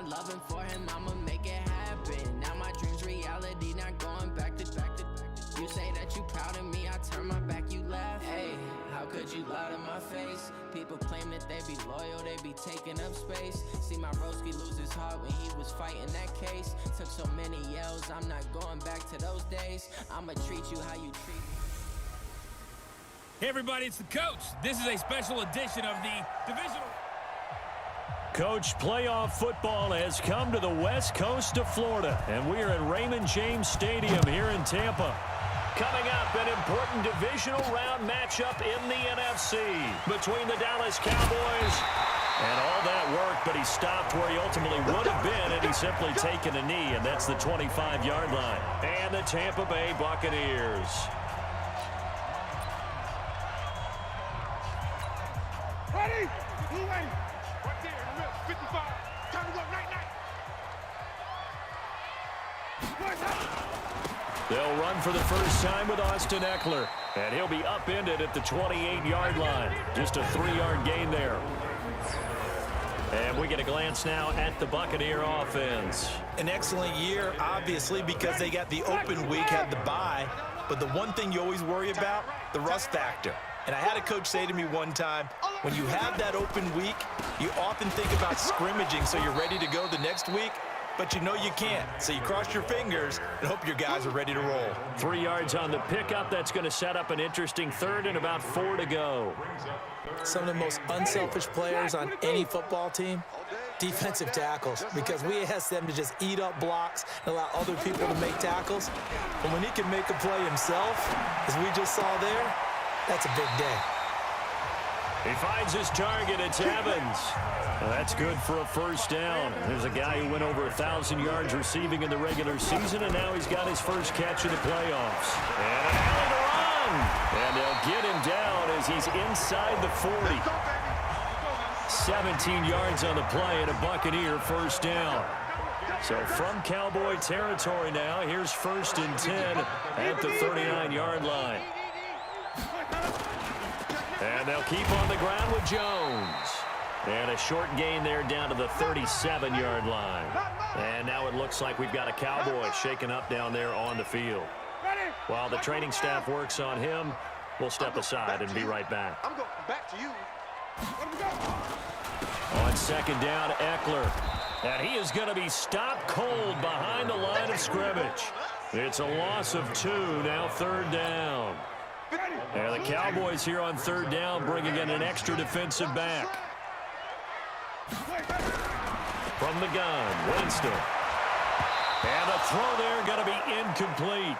loving for him, I'ma make it happen. Now my dream's reality, not going back to. You say that you proud of me, I turn my back, you laugh. Hey, how could you lie to my face? People claim that they be loyal, they be taking up space. See my broski lose his heart when he was fighting that case. Took so many yells, I'm not going back to those days. I'ma treat you how you treat me. Hey everybody, it's the coach. This is a special edition of the Divisional. Coach, playoff football has come to the west coast of Florida, and we are at Raymond James Stadium here in Tampa. Coming up, an important divisional round matchup in the NFC between the Dallas Cowboys and all that work, but he stopped where he ultimately would have been, and he's simply taken a knee, and that's the 25-yard line. And the Tampa Bay Buccaneers. Ready? Who ready? Right there in the middle, 55. Time to go, night. They'll run for the first time with Austin Eckler, and he'll be upended at the 28-yard line. Just a 3-yard gain there. And we get a glance now at the Buccaneer offense. An excellent year, obviously, because they got the open week, had the bye. But the one thing you always worry about, the rust factor. And I had a coach say to me one time, when you have that open week, you often think about scrimmaging so you're ready to go the next week. But you know you can't, so you cross your fingers and hope your guys are ready to roll. 3 yards on the pickup. That's going to set up an interesting third and about 4 to go. Some of the most unselfish players on any football team, defensive tackles, because we ask them to just eat up blocks and allow other people to make tackles. And when he can make a play himself, as we just saw there, that's a big day. He finds his target. It's Evans. Well, that's good for a first down. There's a guy who went over 1,000 yards receiving in the regular season, and now he's got his first catch in the playoffs. And an alley to run. And they'll get him down as he's inside the 40. 17 yards on the play and a Buccaneer first down. So from Cowboy territory now, here's 1st and 10 at the 39-yard line. And they'll keep on the ground with Jones. And a short gain there down to the 37-yard line. And now it looks like we've got a Cowboy shaken up down there on the field. While the training staff works on him, we'll step aside and be right back. I'm going back to you. On 2nd down, Eckler. And he is going to be stopped cold behind the line of scrimmage. It's a loss of 2, now 3rd down. And the Cowboys here on 3rd down bringing in an extra defensive back. From the gun, Winston. And the throw there going to be incomplete.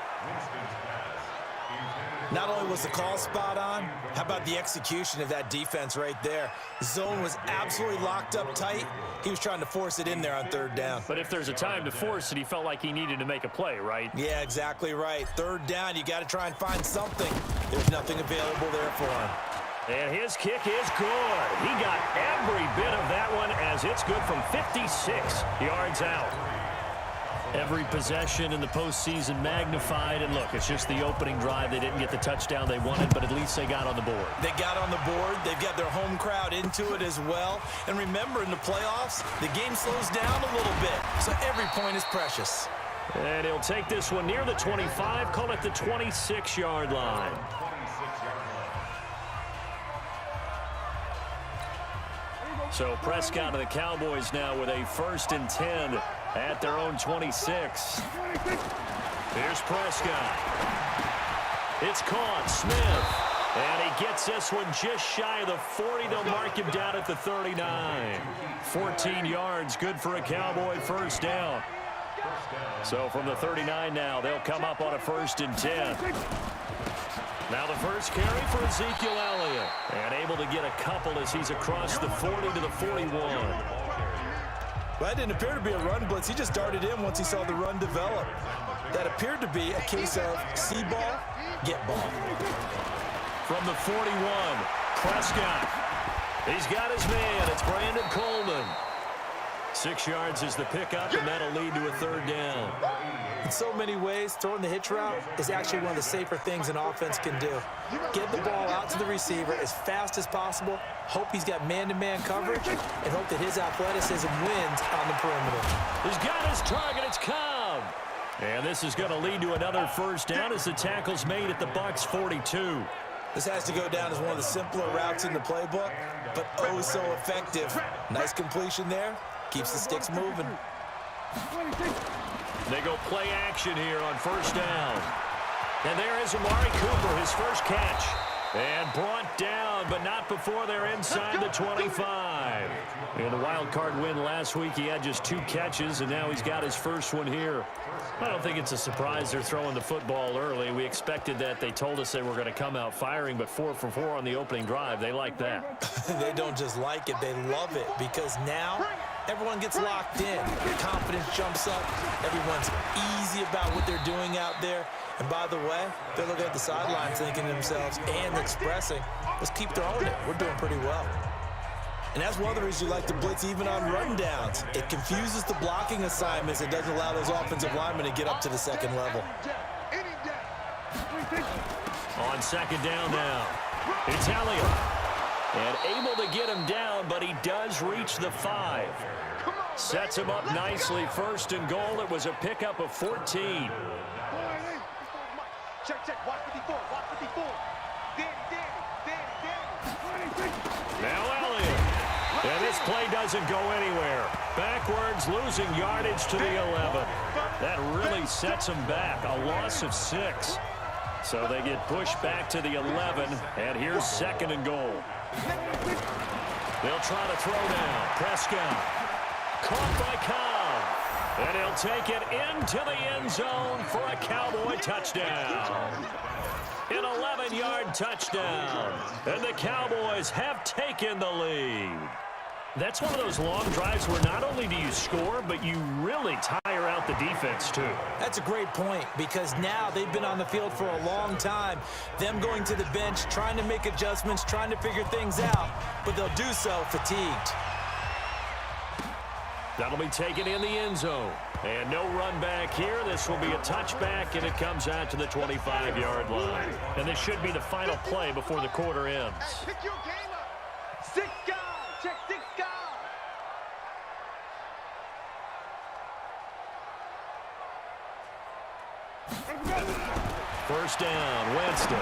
Not only was the call spot on, how about the execution of that defense right there? The zone was absolutely locked up tight. He was trying to force it in there on 3rd down. But if there's a time to force it, he felt like he needed to make a play, right? Yeah, exactly right. 3rd down, you got to try and find something. There's nothing available there for him. And his kick is good. He got every bit of that one as it's good from 56 yards out. Every possession in the postseason magnified. And look, it's just the opening drive. They didn't get the touchdown they wanted, but at least they got on the board. They got on the board. They've got their home crowd into it as well. And remember, in the playoffs, the game slows down a little bit. So every point is precious. And he'll take this one near the 25, call it the 26-yard line. So Prescott and the Cowboys now with a 1st and 10 at their own 26. Here's Prescott. It's caught. Smith. And he gets this one just shy of the 40. They'll mark him down at the 39. 14 yards. Good for a Cowboy first down. So from the 39 now, they'll come up on a 1st and 10. Now the first carry for Ezekiel Elliott. And able to get a couple as he's across the 40 to the 41. Well, that didn't appear to be a run blitz. He just darted in once he saw the run develop. That appeared to be a case of see ball, get ball. From the 41, Prescott. He's got his man. It's Brandon Coleman. 6 yards is the pickup, and that'll lead to a 3rd down. In so many ways, throwing the hitch route is actually one of the safer things an offense can do. Get the ball out to the receiver as fast as possible, hope he's got man-to-man coverage, and hope that his athleticism wins on the perimeter. He's got his target. It's Cobb. And this is going to lead to another first down as the tackle's made at the Bucs 42. This has to go down as one of the simpler routes in the playbook, but oh so effective. Nice completion there. Keeps the sticks moving. They go play action here on first down. And there is Amari Cooper, his first catch. And brought down, but not before they're inside the 25. In the wild card win last week, he had just 2 catches, and now he's got his first one here. I don't think it's a surprise they're throwing the football early. We expected that. They told us they were going to come out firing, but 4 for 4 on the opening drive. They like that. They don't just like it, they love it, because now everyone gets locked in. Confidence jumps up. Everyone's easy about what they're doing out there. And by the way, they're looking at the sidelines thinking to themselves and expressing, let's keep throwing it. We're doing pretty well. And that's one of the reasons you like to blitz even on rundowns. It confuses the blocking assignments. It doesn't allow those offensive linemen to get up to the second level. On second down now, it's Elliott. And able to get him down, but he does reach the 5. Sets him up nicely. First and goal. It was a pickup of 14. Check. Watch 54. Watch 54. Danny. Now Elliott. And this play doesn't go anywhere. Backwards, losing yardage to the 11. That really sets them back. A loss of 6. So they get pushed back to the 11. And here's second and goal. They'll try to throw now. Prescott. Caught by Cobb. And he'll take it into the end zone for a Cowboy touchdown. An 11-yard touchdown. And the Cowboys have taken the lead. That's one of those long drives where not only do you score, but you really tire out the defense, too. That's a great point, because now they've been on the field for a long time. Them going to the bench, trying to make adjustments, trying to figure things out, but they'll do so fatigued. That'll be taken in the end zone. And no run back here. This will be a touchback, and it comes out to the 25-yard line. And this should be the final play before the quarter ends. Hey, pick your game up. 6 guys. Check 6 guys. First down, Winston.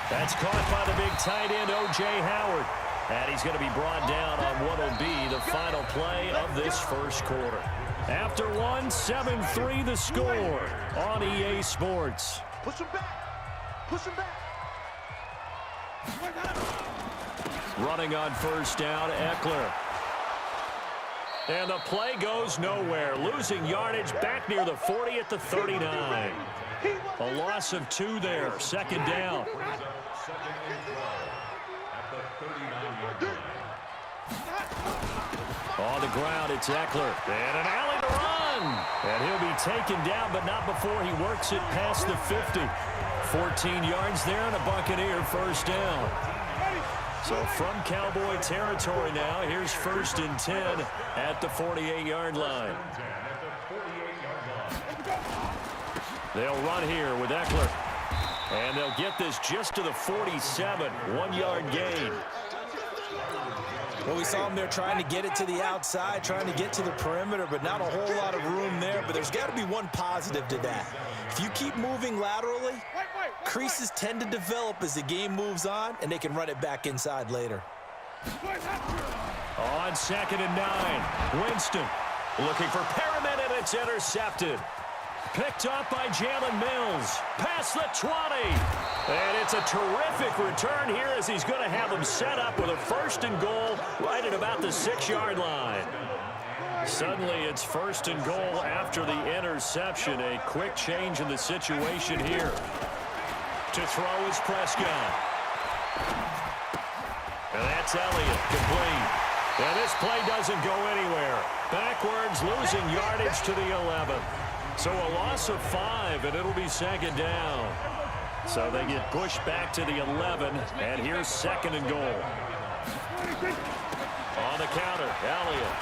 That's caught by the big tight end, O.J. Howard. And he's going to be brought down on what will be the final play of this first quarter. After 1, 7-3 the score on EA Sports. Push him back. Push him back. Running on first down, Eckler. And the play goes nowhere. Losing yardage back near the 40 at the 39. A loss of 2 there. Second down. On the ground, it's Eckler. And an alley to run. And he'll be taken down, but not before he works it past the 50. 14 yards there and a Buccaneer first down. So from Cowboy territory now, here's first and 10 at the 48-yard line. They'll run here with Eckler. And they'll get this just to the 47, 1-yard gain. Well, we saw them there trying to get it to the outside, trying to get to the perimeter, but not a whole lot of room there. But there's got to be one positive to that. If you keep moving laterally, creases tend to develop as the game moves on, and they can run it back inside later. On second and 9, Winston looking for Perriman, and it's intercepted. Picked up by Jalen Mills. Past the 20. And it's a terrific return here as he's going to have them set up with a first and goal right at about the 6-yard line. Suddenly it's first and goal after the interception. A quick change in the situation here. To throw is Prescott. And that's Elliott, complete. And this play doesn't go anywhere. Backwards, losing yardage to the 11. So a loss of 5, and it'll be second down. So they get pushed back to the 11, and here's second and goal. On the counter, Elliott.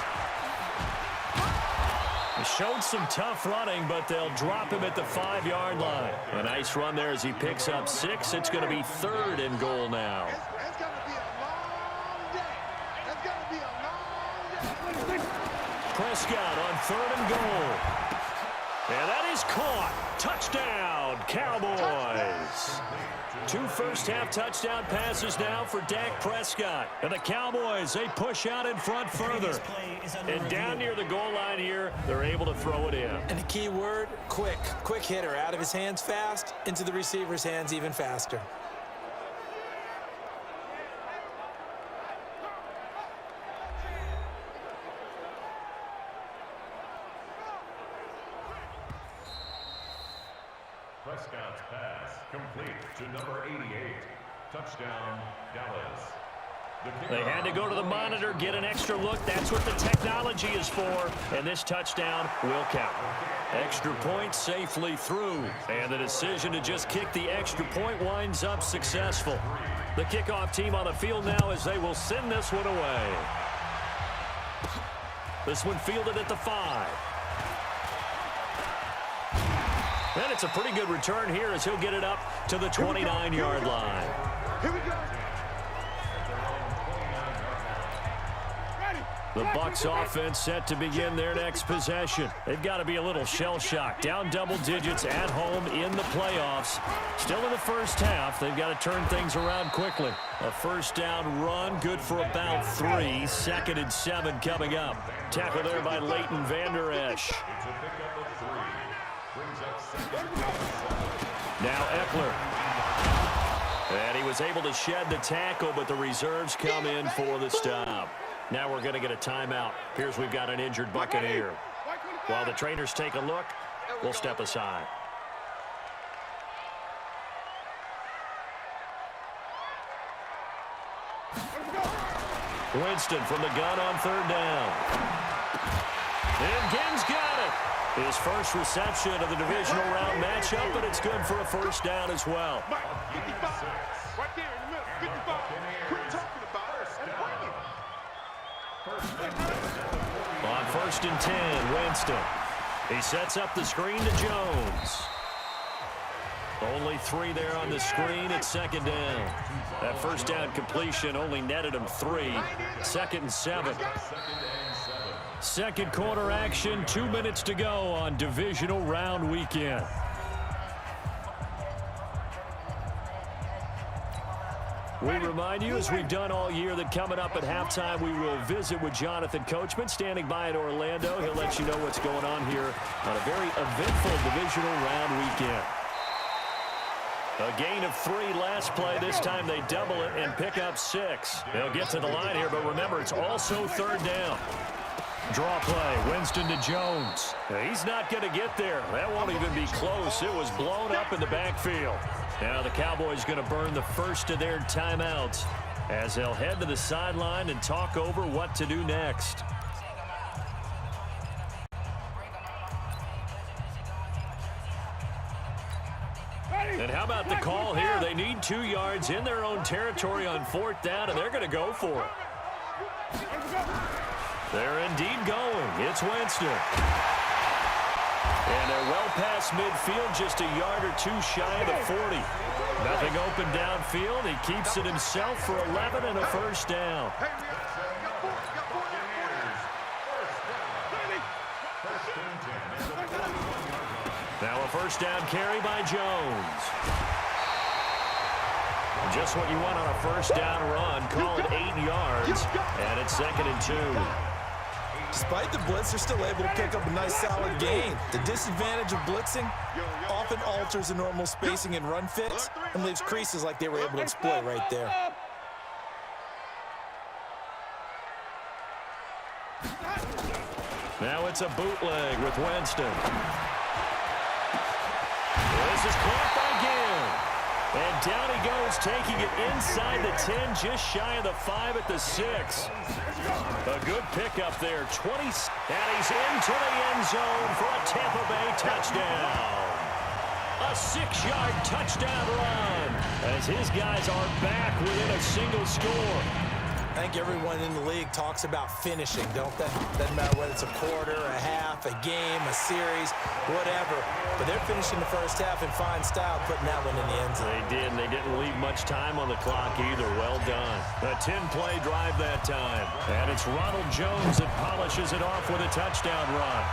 Showed some tough running, but they'll drop him at the 5-yard line. A nice run there as he picks up 6. It's going to be 3rd and goal now. It's going to be a long day. It's going to be a long day. Prescott on 3rd and goal. And that is caught. Touchdown, Cowboys. 2 first-half touchdown passes now for Dak Prescott. And the Cowboys, they push out in front further. And down near the goal line here, they're able to throw it in. And the key word, quick. Quick hitter. Out of his hands fast, into the receiver's hands even faster. Prescott's pass complete to number 88. Touchdown, Dallas. They had to go to the monitor, get an extra look. That's what the technology is for. And this touchdown will count. Extra point safely through. And the decision to just kick the extra point winds up successful. The kickoff team on the field now as they will send this one away. This one fielded at the 5. And it's a pretty good return here as he'll get it up to the 29-yard line. Here we go. The Bucs offense set to begin their next possession. They've got to be a little shell-shocked. Down double digits at home in the playoffs. Still in the first half. They've got to turn things around quickly. A first down run, good for about 3. 2nd and 7 coming up. Tackle there by Leighton Vander Esch. Now Eckler. And he was able to shed the tackle, but the reserves come in for the stop. Now we're going to get a timeout. Appears we've got an injured Buccaneer. While the trainers take a look, we'll step aside. Winston from the gun on 3rd down. And Gibbs got it. His first reception of the divisional round matchup, but it's good for a first down as well. 55. Right there in the middle. 55. Quit talking about it and bring it. On 1st and 10, Winston. He sets up the screen to Jones. Only 3 there on the screen at 2nd down. That first down completion only netted him 3. 2nd and 7. Second quarter action, 2 minutes to go on divisional round weekend. We remind you, as we've done all year, that coming up at halftime, we will visit with Jonathan Coachman, standing by in Orlando. He'll let you know what's going on here on a very eventful divisional round weekend. A gain of 3 last play. This time they double it and pick up 6. They'll get to the line here, but remember, it's also 3rd down. Draw play, Winston to Jones. He's not going to get there. That won't even be close. It was blown up in the backfield. Now the Cowboys going to burn the first of their timeouts as they'll head to the sideline and talk over what to do next. And how about the call here? They need 2 yards in their own territory on 4th down, and they're going to go for it. They're indeed going. It's Winston. And they're well past midfield, just a yard or 2 shy of the 40. Nothing open downfield. He keeps it himself for 11 and a first down. Now a first down carry by Jones. Just what you want on a first down run. Call it 8 yards. And it's 2nd and 2. Despite the blitz, they're still able to pick up a nice solid gain. The disadvantage of blitzing often alters the normal spacing and run fits and leaves creases like they were able to exploit right there. Now it's a bootleg with Winston. This is caught by Gill. And down he goes, taking it inside the 10, just shy of the 5 at the 6. A good pickup there, 20. And he's into the end zone for a Tampa Bay touchdown. A 6-yard touchdown run as his guys are back within a single score. I think everyone in the league talks about finishing, don't they? Doesn't matter whether it's a quarter, a half, a game, a series, whatever. But they're finishing the first half in fine style, putting that one in the end zone. They did, and they didn't leave much time on the clock either. Well done. A 10-play drive that time. And it's Ronald Jones that polishes it off with a touchdown run.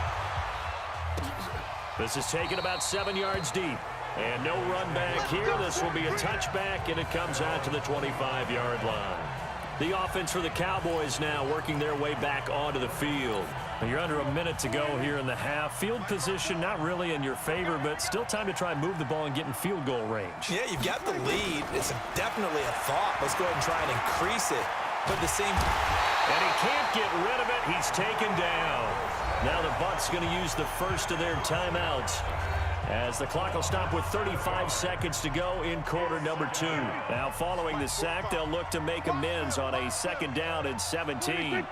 This is taken about 7 yards deep. And no run back here. This will be a touchback, and it comes out to the 25-yard line. The offense for the Cowboys now working their way back onto the field. You're under a minute to go here in the half. Field position not really in your favor, but still time to try and move the ball and get in field goal range. Yeah, you've got the lead. It's definitely a thought. Let's go ahead and try and increase it. But the same... And he can't get rid of it. He's taken down. Now the Bucs going to use the first of their timeouts, as the clock will stop with 35 seconds to go in quarter number 2. Now, following the sack, they'll look to make amends on a 2nd down and 17.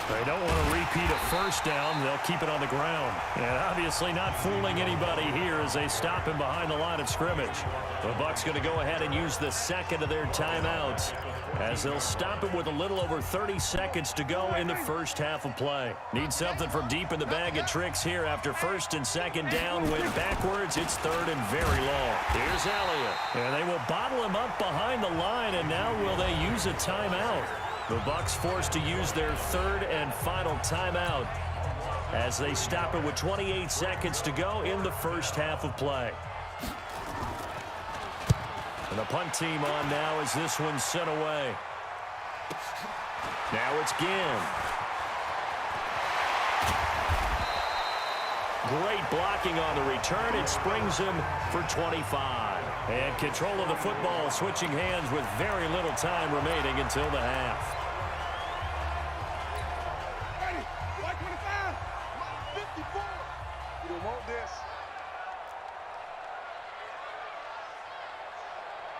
They don't want to repeat a first down. They'll keep it on the ground. And obviously not fooling anybody here as they stop him behind the line of scrimmage. The Bucs going to go ahead and use the second of their timeouts, as they'll stop it with a little over 30 seconds to go in the first half of play. Need something from deep in the bag of tricks here after 1st and 2nd down. Went backwards. It's 3rd and very long. Here's Elliott. And they will bottle him up behind the line, and now will they use a timeout? The Bucs forced to use their 3rd and final timeout as they stop it with 28 seconds to go in the first half of play. And the punt team on now as this one's sent away. Now it's Ginn. Great blocking on the return. It springs him for 25. And control of the football switching hands with very little time remaining until the half. Ready, white 25, 54. You don't want this.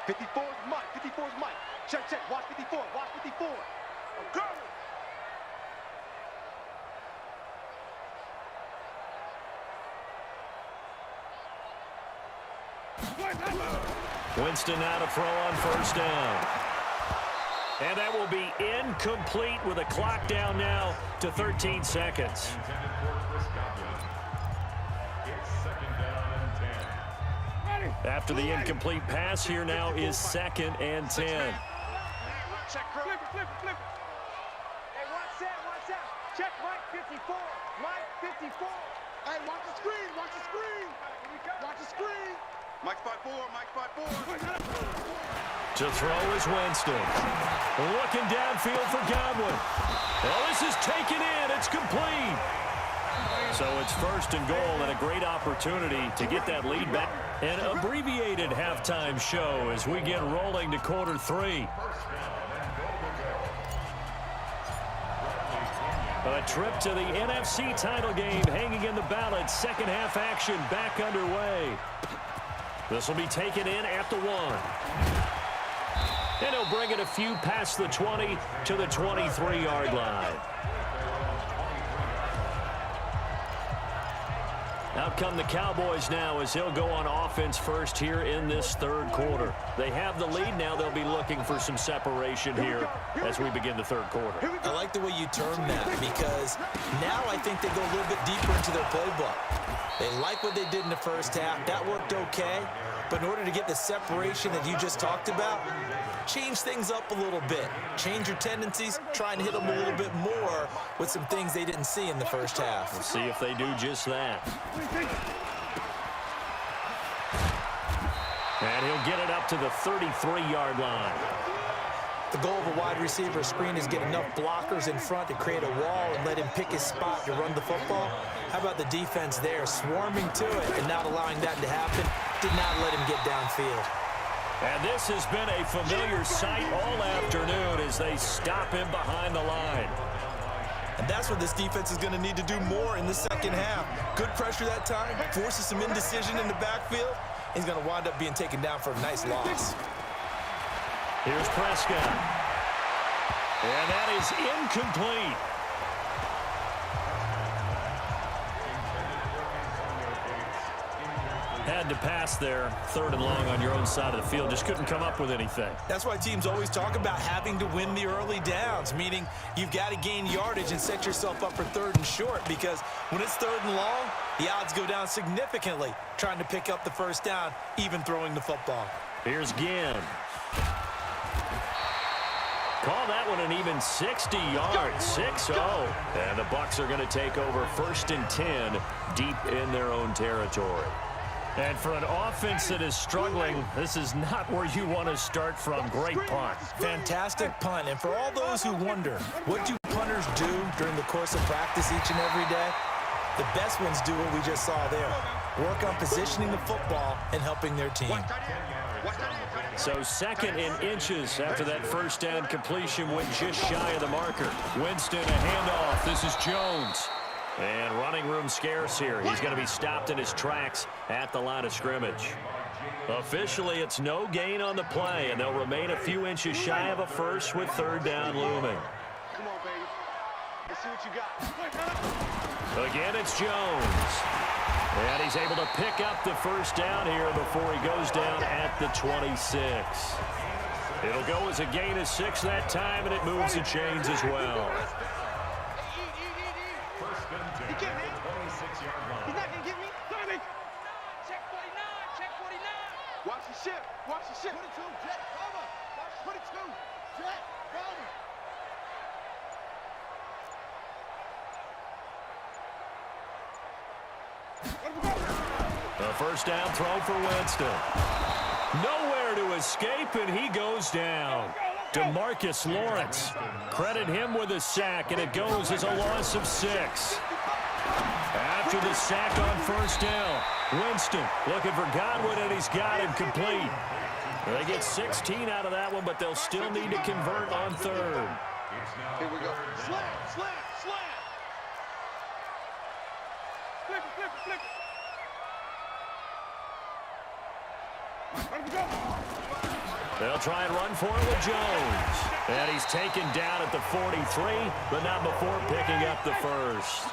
54 is Mike, 54 is Mike. Check, check, watch 54, watch 54. I'm going. Winston now to throw on 1st down. And that will be incomplete with a clock down now to 13 seconds. After the incomplete pass, here now is 2nd and 10. Check, flip it, flip it, flip it. Hey, watch that. Check Mike 54, Mike 54. Hey, watch the screen, watch the screen. Watch the screen. Mike 5-4, Mike 5-4. To throw is Winston. Looking downfield for Godwin. Well, this is taken in. It's complete. So it's 1st and goal, and a great opportunity to get that lead back. An abbreviated halftime show as we get rolling to quarter 3. A trip to the NFC title game hanging in the balance. 2nd half action back underway. This will be taken in at the 1. And he'll bring it a few past the 20 to the 23-yard line. Out come the Cowboys now as he'll go on offense first here in this 3rd quarter. They have the lead now. They'll be looking for some separation here as we begin the 3rd quarter. I like the way you term that, because now I think they go a little bit deeper into their playbook. They like what they did in the first half. That worked okay. But in order to get the separation that you just talked about, change things up a little bit. Change your tendencies. Try and hit them a little bit more with some things they didn't see in the first half. We'll see if they do just that. And he'll get it up to the 33-yard line. The goal of a wide receiver screen is get enough blockers in front to create a wall and let him pick his spot to run the football. How about the defense there, swarming to it and not allowing that to happen? Did not let him get downfield. And this has been a familiar sight all afternoon as they stop him behind the line. And that's what this defense is going to need to do more in the 2nd half. Good pressure that time, forces some indecision in the backfield. He's going to wind up being taken down for a nice loss. Here's Prescott. And that is incomplete. Had to pass there, 3rd and long on your own side of the field. Just couldn't come up with anything. That's why teams always talk about having to win the early downs, meaning you've got to gain yardage and set yourself up for 3rd and short, because when it's 3rd and long, the odds go down significantly trying to pick up the first down, even throwing the football. Here's Ginn. Call that one an even 60 yards, 6-0. And the Bucs are going to take over 1st and 10 deep in their own territory. And for an offense that is struggling, this is not where you want to start from. Great punt. Fantastic punt. And for all those who wonder, what do punters do during the course of practice each and every day? The best ones do what we just saw there. Work on positioning the football and helping their team. So 2nd and inches after that first down completion, went just shy of the marker. Winston, a handoff. This is Jones. And running room scarce here. He's going to be stopped in his tracks at the line of scrimmage. Officially, it's no gain on the play, and they'll remain a few inches shy of a first with 3rd down looming. Come on, baby. Let's see what you got. Again, it's Jones. And he's able to pick up the first down here before he goes down at the 26. It'll go as a gain of 6 that time, and it moves the chains as well. He can't hit. 26-yard line. He's not going to get me. Check 49. Check 49. Watch the ship. Watch the ship. 22. Jet cover. 22. Jet cover. A first down throw for Winston. Nowhere to escape, and he goes down. DeMarcus Lawrence. Credit him with a sack, and it goes as a loss of 6. After the sack on first down, Winston looking for Godwin, and he's got him complete. They get 16 out of that one, but they'll still need to convert on 3rd. Here we go. Slant, slant, slant. Flip it, flip it, flip it. They'll try and run for it with Jones. And he's taken down at the 43, but not before picking up the first.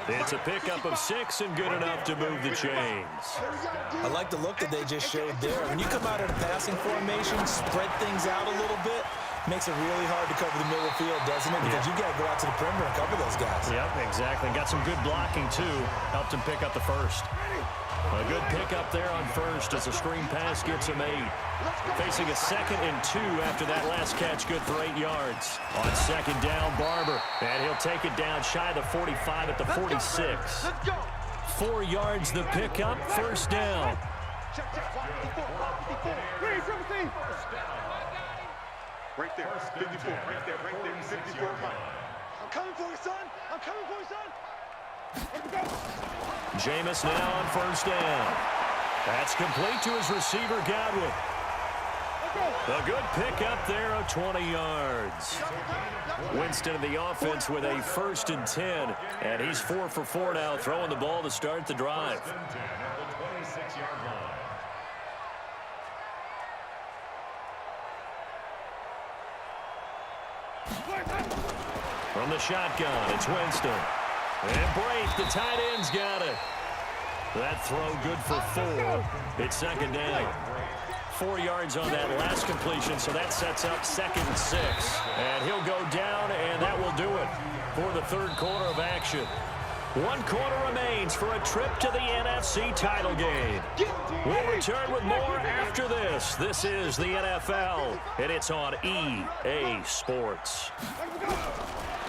It's a pickup of 6 and good enough to move the chains. I like the look that they just showed there. When you come out in a passing formation, spread things out a little bit, makes it really hard to cover the middle of the field, doesn't it? Because you got to go out to the perimeter and cover those guys. Yep, exactly. Got some good blocking, too. Helped him pick up the first. A good pickup there on first as the screen pass gets him 8. Facing a 2nd and 2 after that last catch, good for 8 yards. On 2nd down, Barber. And he'll take it down shy of the 45 at the 46. 4 yards the pickup, first down. Right there, 54, right there, 54. I'm coming for you, son. I'm coming for you, son. Jameis now on first down. That's complete to his receiver, Godwin. A good pickup there of 20 yards. Winston in the offense with a 1st and 10. And he's 4 for 4 now, throwing the ball to start the drive. From the shotgun, it's Winston. And Brake, the tight end's got it. That throw good for 4. It's 2nd down. 4 yards on that last completion, so that sets up 2nd and 6. And he'll go down, and that will do it for the 3rd quarter of action. 1 quarter remains for a trip to the NFC title game. We'll return with more after this. This is the NFL, and it's on EA Sports.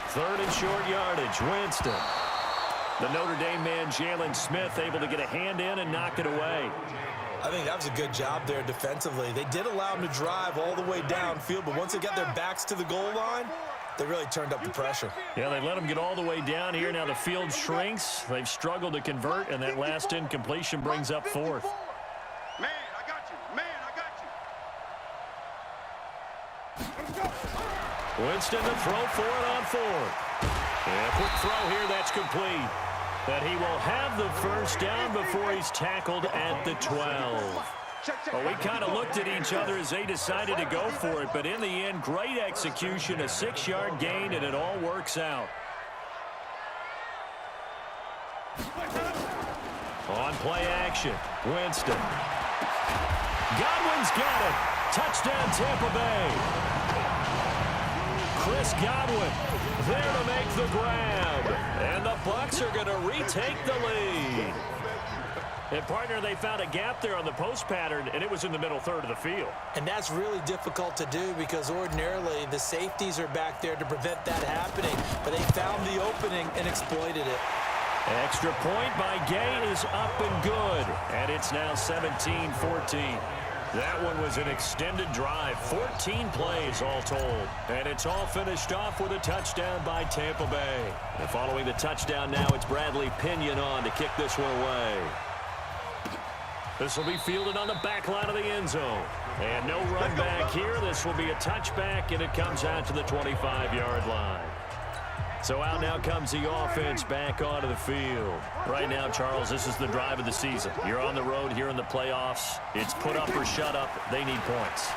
3rd and short yardage, Winston. The Notre Dame man, Jalen Smith, able to get a hand in and knock it away. I think that was a good job there defensively. They did allow him to drive all the way downfield, but once they got their backs to the goal line, they really turned up the pressure. Yeah, they let him get all the way down here. Now the field shrinks. They've struggled to convert, and that last incompletion brings up 4th. Man, I got you. Man, I got you. Winston to throw for it on 4th. And a quick throw here, that's complete. That he will have the first down before he's tackled at the 12. Well, we kind of looked at each other as they decided to go for it, but in the end, great execution, a 6-yard gain, and it all works out. On play action, Winston. Godwin's got it. Touchdown, Tampa Bay. Chris Godwin there to make the grab. And the Bucs are going to retake the lead. And, partner, they found a gap there on the post pattern, and it was in the middle third of the field. And that's really difficult to do because ordinarily the safeties are back there to prevent that happening. But they found the opening and exploited it. Extra point by Gay is up and good. And it's now 17-14. That one was an extended drive, 14 plays all told. And it's all finished off with a touchdown by Tampa Bay. And following the touchdown now, it's Bradley Pinion on to kick this one away. This will be fielded on the back line of the end zone. And no run back here. This will be a touchback, and it comes out to the 25-yard line. So out now comes the offense back onto the field. Right now, Charles, this is the drive of the season. You're on the road here in the playoffs. It's put up or shut up. They need points.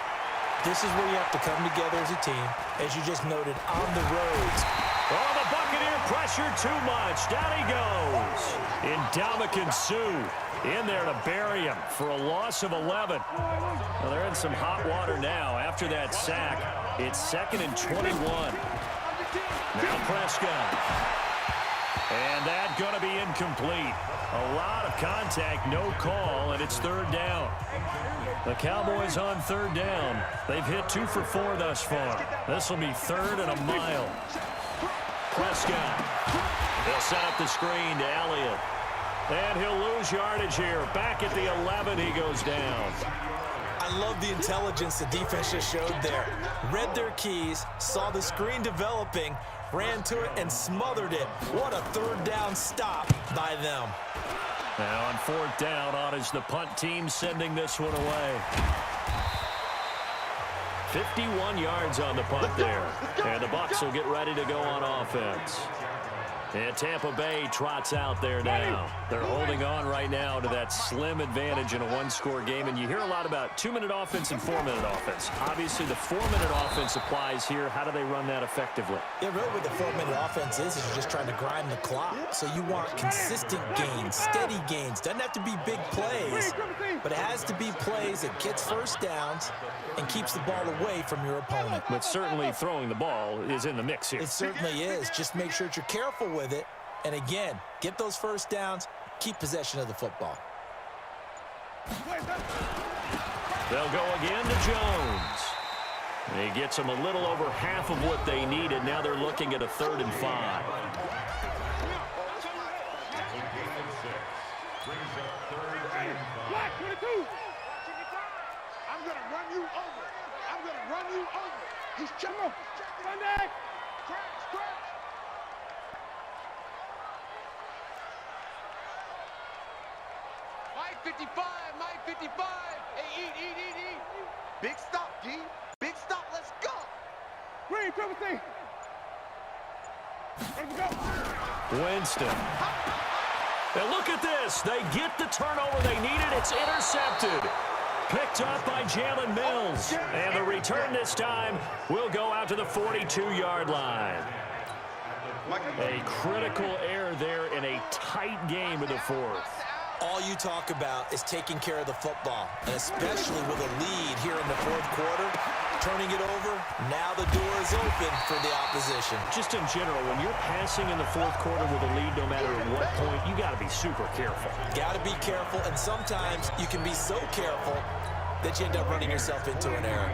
This is where you have to come together as a team, as you just noted, on the roads. Oh, the Buccaneer pressure too much. Down he goes. Ndamukong Suh in there to bury him for a loss of 11. Well, they're in some hot water now. After that sack, it's 2nd and 21. Now Prescott. And that's going to be incomplete. A lot of contact, no call, and it's 3rd down. The Cowboys on 3rd down. They've hit 2 for 4 thus far. This will be 3rd and a mile. Prescott. They'll set up the screen to Elliott. And he'll lose yardage here. Back at the 11, he goes down. I love the intelligence the defense just showed there. Read their keys, saw the screen developing, ran to it, and smothered it. What a 3rd down stop by them. Now on 4th down, on is the punt team sending this one away. 51 yards on the punt there. And the Bucs will get ready to go on offense. And Tampa Bay trots out there now. They're holding on right now to that slim advantage in a 1-score game. And you hear a lot about 2-minute offense and 4-minute offense. Obviously, the 4-minute offense applies here. How do they run that effectively? Yeah, really what the 4-minute offense is you're just trying to grind the clock. So you want consistent gains, steady gains. Doesn't have to be big plays, but it has to be plays that gets first downs and keeps the ball away from your opponent. But certainly throwing the ball is in the mix here. It certainly is. Just make sure that you're careful with it. And again, get those first downs, keep possession of the football. They'll go again to Jones. And he gets them a little over half of what they needed. Now they're looking at a 3rd and 5. Black 22. I'm going to run you over. I'm going to run you over. He's checking. Sunday. Scratch. Mike 55. Mike 55. Hey, eat. Big stop, D. Big stop. Let's go. Green, Timothy. Let's go. Winston. And look at this. They get the turnover they needed. It's intercepted. Picked up by Jalen Mills. And the return this time will go out to the 42-yard line. A critical error there in a tight game of the 4th. All you talk about is taking care of the football, and especially with a lead here in the 4th quarter. Turning it over, now the door is open for the opposition. Just in general, when you're passing in the 4th quarter with a lead, no matter at what point, you got to be super careful. Got to be careful, and sometimes you can be so careful that you end up running yourself into an error.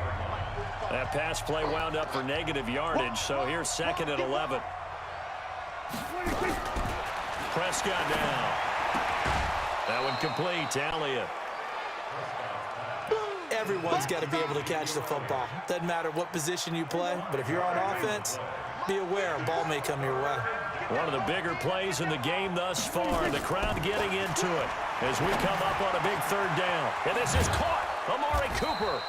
That pass play wound up for negative yardage, so here's 2nd and 11. Prescott down. That one complete to Elliott. Everyone's got to be able to catch the football. Doesn't matter what position you play, but if you're on offense, be aware a ball may come your way. One of the bigger plays in the game thus far. The crowd getting into it as we come up on a big 3rd down. And this is caught. Amari Cooper.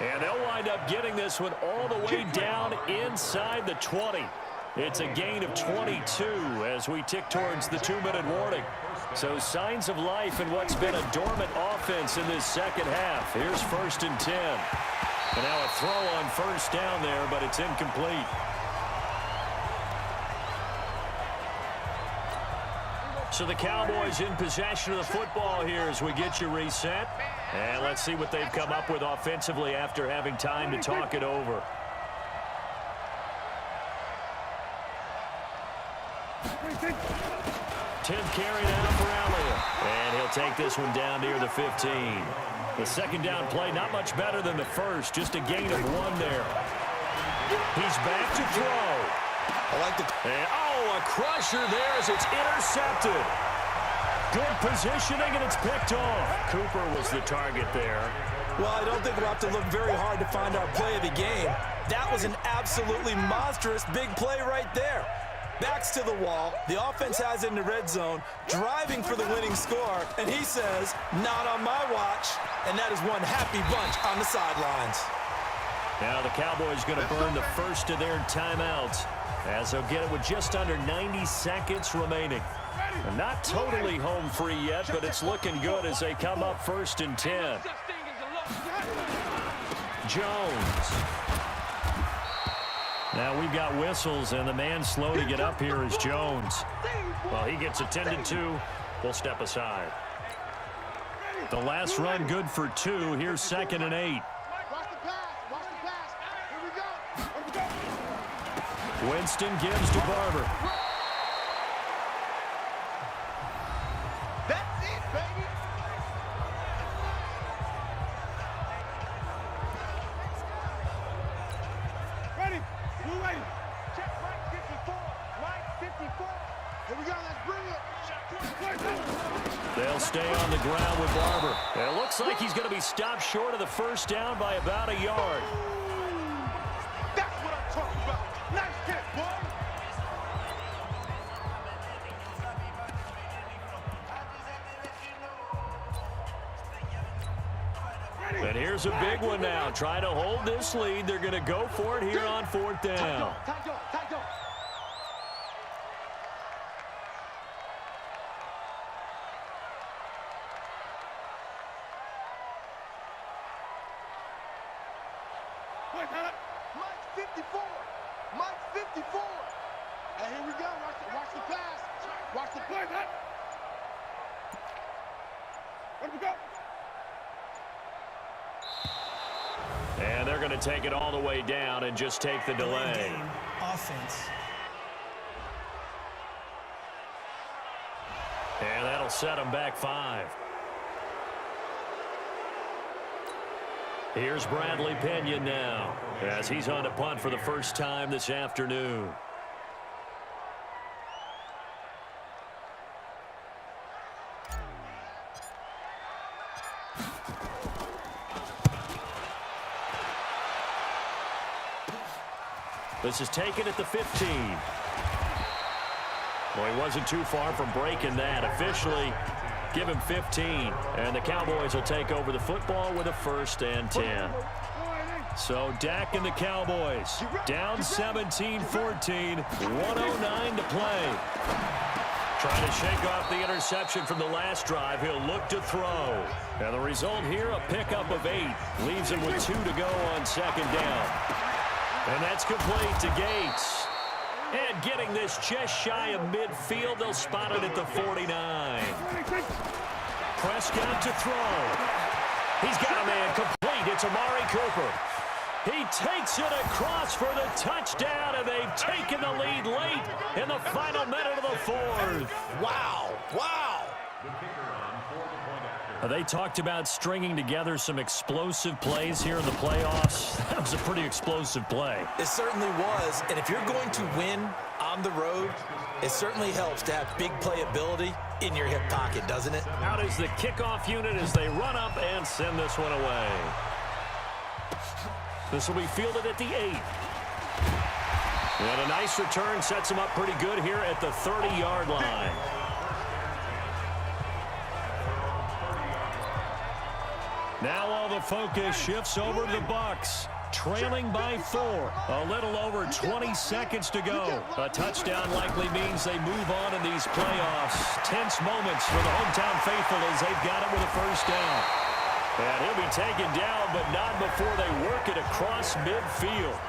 And they'll wind up getting this one all the way down inside the 20. It's a gain of 22 as we tick towards the 2-minute warning. So signs of life in what's been a dormant offense in this 2nd half. Here's 1st and 10. And now a throw on 1st down there, but it's incomplete. So the Cowboys in possession of the football here as we get you reset. And let's see what they've come up with offensively after having time to talk it over. Tenth carry now for Elliott. And he'll take this one down near the 15. The second down play, not much better than the first. Just a gain of 1 there. He's back to throw. I like the... And, a crusher there as it's intercepted. Good positioning, and it's picked off. Cooper was the target there. Well, I don't think we'll have to look very hard to find our play of the game. That was an absolutely monstrous big play right there. Backs to the wall. The offense has it in the red zone, driving for the winning score, and he says, not on my watch. And that is one happy bunch on the sidelines. Now the Cowboys going to burn the first of their timeouts as they'll get it with just under 90 seconds remaining. And not totally home free yet, but it's looking good as they come up 1st and 10. Jones. Now we've got whistles, and the man slow to get up here is Jones. Well, he gets attended to. We'll step aside. The last run good for 2. Here's 2nd and 8. Winston gives to Barber. That's it, baby. Ready. We're ready. Check Mike 54. Mike 54. Here we go. Let's bring it. They'll stay on the ground with Barber. It looks like he's going to be stopped short of the first down by about a yard. That's what I'm talking about. Nice hit, boy. And here's a big one now. Trying to hold this lead. They're going to go for it here on 4th down. Tight go. Mike 54. Mike 54. And here we go. Watch the pass. Watch the play. Where we go? And they're going to take it all the way down and just take the delay. Offense. And that'll set them back 5. Here's Bradley Pinion now as he's on to punt for the first time this afternoon. This is taken at the 15. Well, he wasn't too far from breaking that. Officially, give him 15. And the Cowboys will take over the football with a 1st and 10. So Dak and the Cowboys down 17-14, 1:09 to play. Trying to shake off the interception from the last drive. He'll look to throw. And the result here, a pickup of 8. Leaves him with 2 to go on 2nd down. And that's complete to Gates. And getting this just shy of midfield, they'll spot it at the 49. Prescott to throw. He's got a man complete. It's Amari Cooper. He takes it across for the touchdown, and they've taken the lead late in the final minute of the 4th. Wow. They talked about stringing together some explosive plays here in the playoffs. That was a pretty explosive play. It certainly was. And if you're going to win on the road, it certainly helps to have big playability in your hip pocket, doesn't it? Out is the kickoff unit as they run up and send this one away. This will be fielded at the 8. And a nice return sets them up pretty good here at the 30-yard line. Now all the focus shifts over to the Bucs, trailing by 4. A little over 20 seconds to go. A touchdown likely means they move on in these playoffs. Tense moments for the hometown faithful as they've got it with a 1st down. And he'll be taken down, but not before they work it across midfield.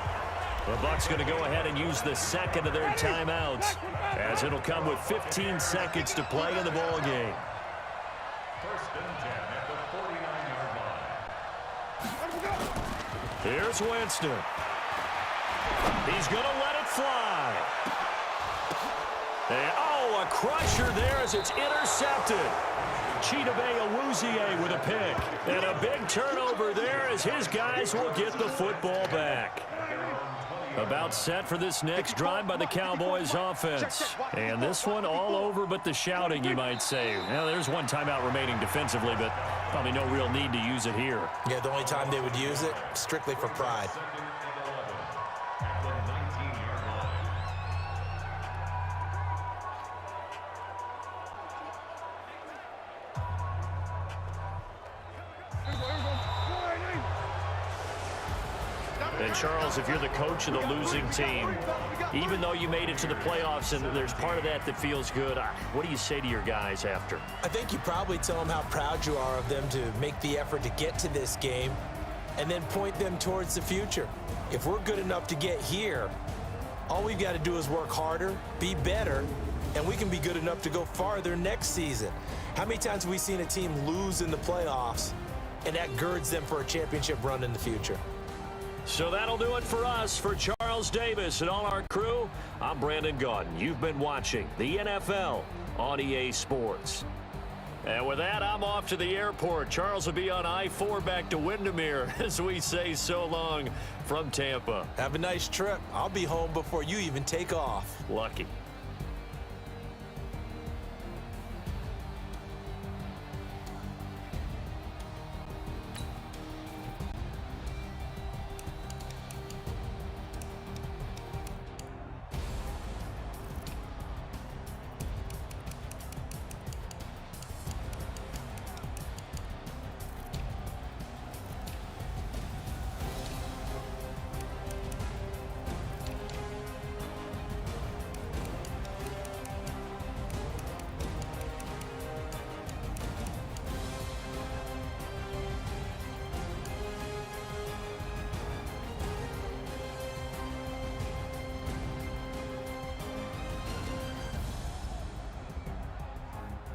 The Bucs going to go ahead and use the second of their timeouts, as it'll come with 15 seconds to play in the ball game. First and 10 at the 49-yard line. Here's Winston. He's going to let it fly. And, oh, a crusher there as it's intercepted. Chidobe Awuzie with a pick. And a big turnover there as his guys will get the football back. About set for this next drive by the Cowboys offense. And this one all over but the shouting, you might say. Now, there's one timeout remaining defensively, but probably no real need to use it here. Yeah, the only time they would use it, strictly for pride. At the 19-yard line. And, Charles, if you're the coach of the losing team, even though you made it to the playoffs and there's part of that feels good, what do you say to your guys after? I think you probably tell them how proud you are of them to make the effort to get to this game and then point them towards the future. If we're good enough to get here, all we've got to do is work harder, be better, and we can be good enough to go farther next season. How many times have we seen a team lose in the playoffs, and that girds them for a championship run in the future? So that'll do it for us. For Charles Davis and all our crew, I'm Brandon Gaudin. You've been watching the NFL on EA Sports. And with that, I'm off to the airport. Charles will be on I-4 back to Windermere as we say so long from Tampa. Have a nice trip. I'll be home before you even take off. Lucky.